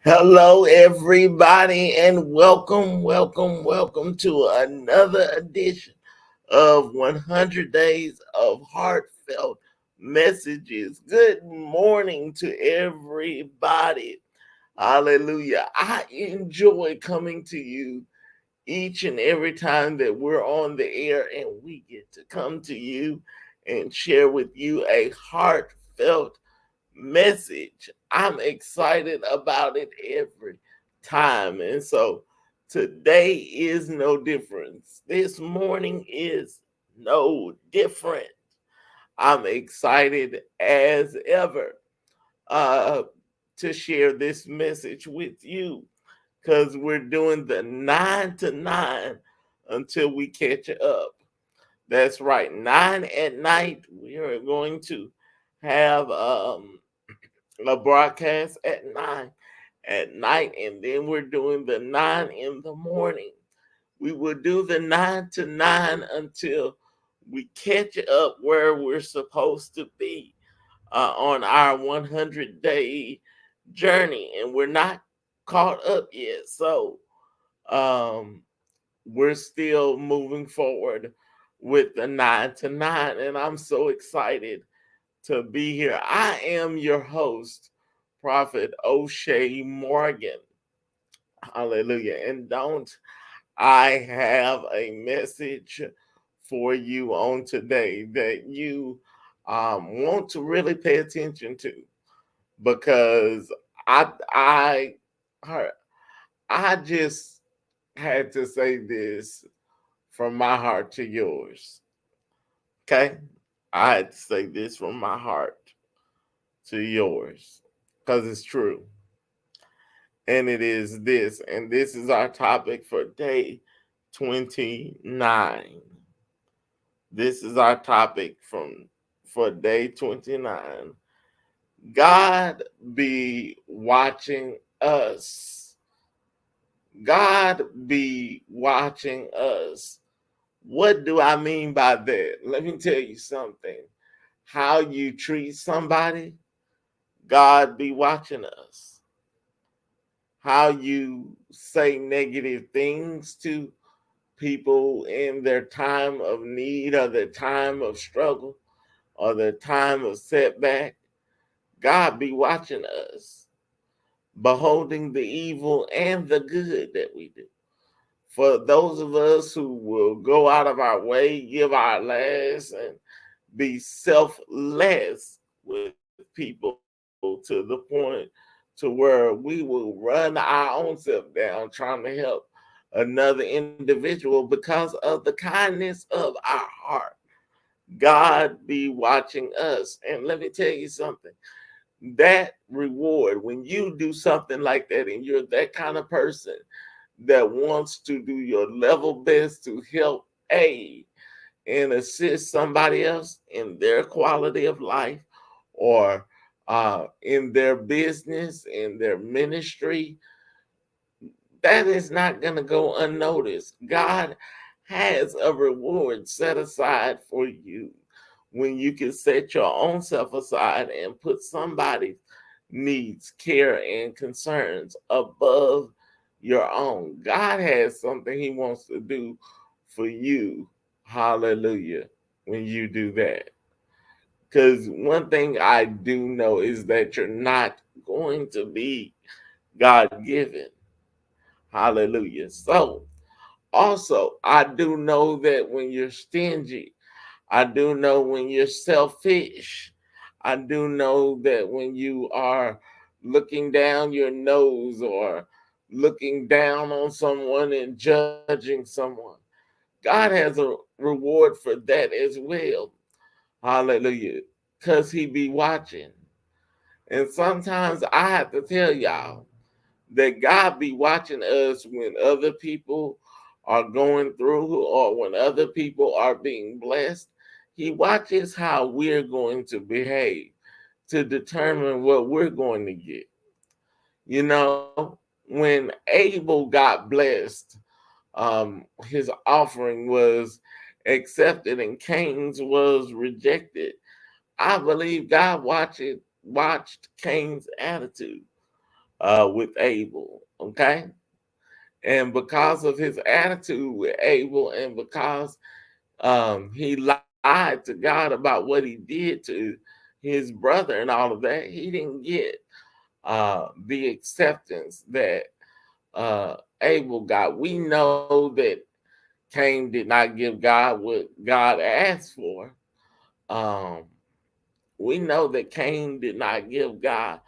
Hello, everybody, and welcome to another edition of 100 Days of Heartfelt Messages. Good morning to everybody. Hallelujah. I enjoy coming to you each and every time that we're on the air and we get to come to you and share with you a heartfelt message. I'm excited about it every time. And so today is no difference. This morning is no different. I'm excited as ever uh, to share this message with you because we're doing the 9 to 9 until we catch up. That's right, 9 at night. We are going to have a broadcast at 9 at night, and then we're doing the 9 in the morning. We will do the 9 to 9 until we catch up where we're supposed to be on our 100-day journey, and we're not caught up yet. So um, we're still moving forward with the 9 to 9, and I'm so excited to be here. I am your host, Prophet Oshea Morgan. Hallelujah. And don't I have a message for you on today that you want to really pay attention to because I I heard- I just had to say this from my heart to yours. Okay? I had to say this from my heart to yours because it's true. And it is this, and this is our topic for day 29. This is our topic for day 29. God be watching us. God be watching us. What do I mean by that? Let me tell you something. How you treat somebody, God be watching us. How you say negative things to people in their time of need or their time of struggle or their time of setback, God be watching us, beholding the evil and the good that we do. For those of us who will go out of our way, give our last, and be selfless with people to the point to where we will run our own self down trying to help another individual because of the kindness of our heart. God be watching us. And let me tell you something, that reward, when you do something like that and you're that kind of person that wants to do your level best to help aid and assist somebody else in their quality of life or in their business, in their ministry, that is not going to go unnoticed. God has a reward set aside for you when you can set your own self aside and put somebody's needs, care, and concerns above your own. God has something He wants to do for you. Hallelujah. When you do that. Because one thing I do know is that you're not going to be God given. Hallelujah. So, also, I do know that when you're stingy, I do know when you're selfish, I do know that when you are looking down your nose or looking down on someone and judging someone, God has a reward for that as well. Hallelujah. Because He be watching. And sometimes I have to tell y'all, that God be watching us when other people are going through or when other people are being blessed. He watches how we're going to behave to determine what we're going to get. You know, when Abel got blessed, his offering was accepted and Cain's was rejected. I believe God watched Cain's attitude. with Abel. Okay. And because of his attitude with Abel, and because he lied to God about what he did to his brother and all of that, he didn't get the acceptance that Abel got. We know that Cain did not give God what God asked for. Um, we know that Cain did not give God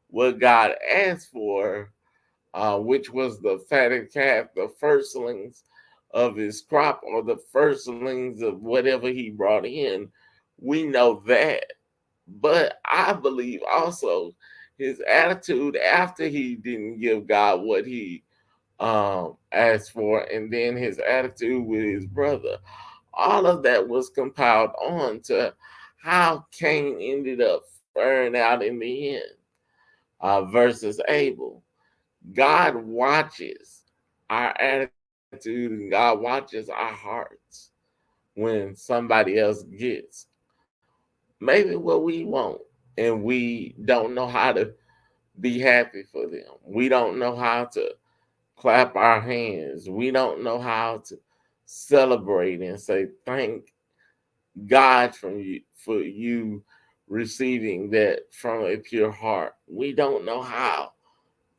what God asked for, which was the fatted calf, the firstlings of his crop, or the firstlings of whatever he brought in. We know that. But I believe also his attitude after he didn't give God what he asked for, and then his attitude with his brother, all of that was compiled on to how Cain ended up faring out in the end versus Abel. God watches our attitude, and God watches our hearts when somebody else gets maybe what we want, and we don't know how to be happy for them. We don't know how to clap our hands. We don't know how to celebrate and say thank God from you for you receiving that from a pure heart. We don't know how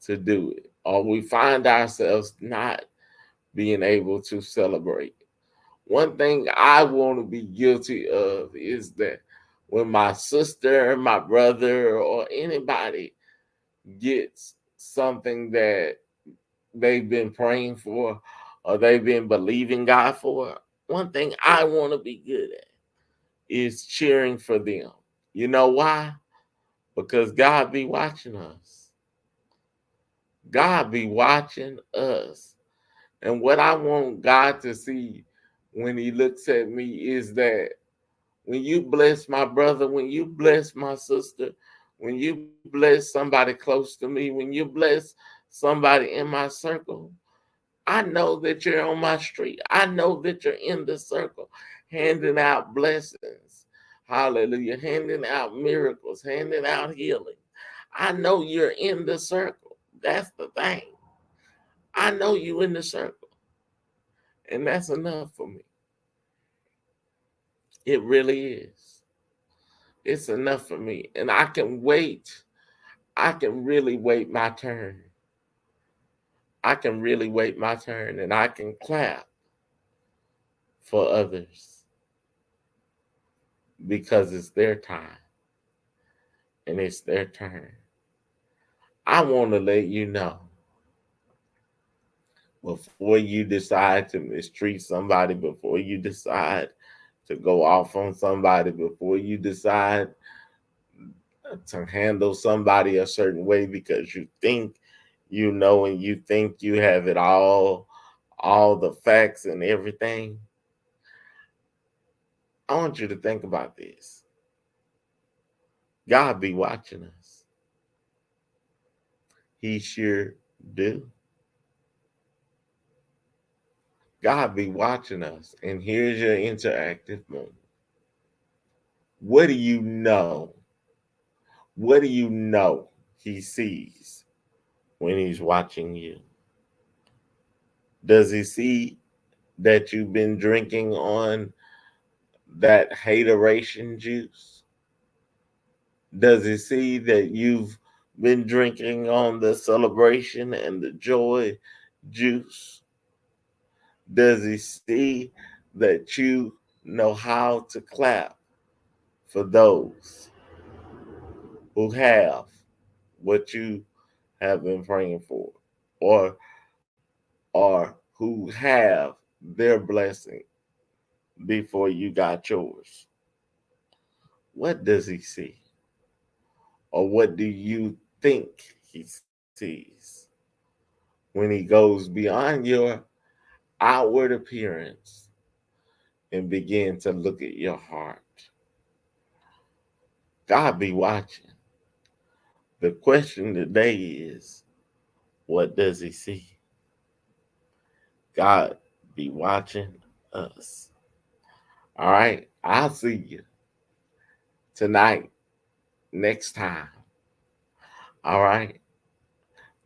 to do it, or we find ourselves not being able to celebrate. One thing I want to be guilty of is that when my sister, my brother, or anybody gets something that they've been praying for or they've been believing God for, one thing I want to be good at is cheering for them. You know why? Because God be watching us. God be watching us. And what I want God to see when he looks at me is that when you bless my brother, when you bless my sister, when you bless somebody close to me, when you bless somebody in my circle, I know that you're on my street. I know that you're in the circle, handing out blessings. Hallelujah. Handing out miracles, handing out healing. I know you're in the circle. That's the thing. I know you in the circle. And that's enough for me. It really is. It's enough for me. And I can wait. I can really wait my turn. I can really wait my turn, and I can clap for others because it's their time and it's their turn. I want to let you know before you decide to mistreat somebody, before you decide to go off on somebody, before you decide to handle somebody a certain way because you think you know and you think you have it all the facts and everything. I want you to think about this. God be watching us. He sure do. God be watching us. And here's your interactive moment. What do you know? What do you know he sees when he's watching you? Does he see that you've been drinking on that hateration juice? Does he see that you've been drinking on the celebration and the joy juice? Does he see that you know how to clap for those who have what you have been praying for, or who have their blessing before you got yours? What does he see? Or what do you think he sees when he goes beyond your outward appearance and begin to look at your heart? God be watching. The question today is, what does he see? God be watching us. All right. I'll see you tonight, next time. All right.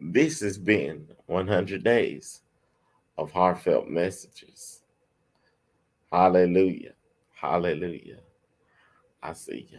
This has been 100 days of heartfelt messages. Hallelujah. Hallelujah. I see you.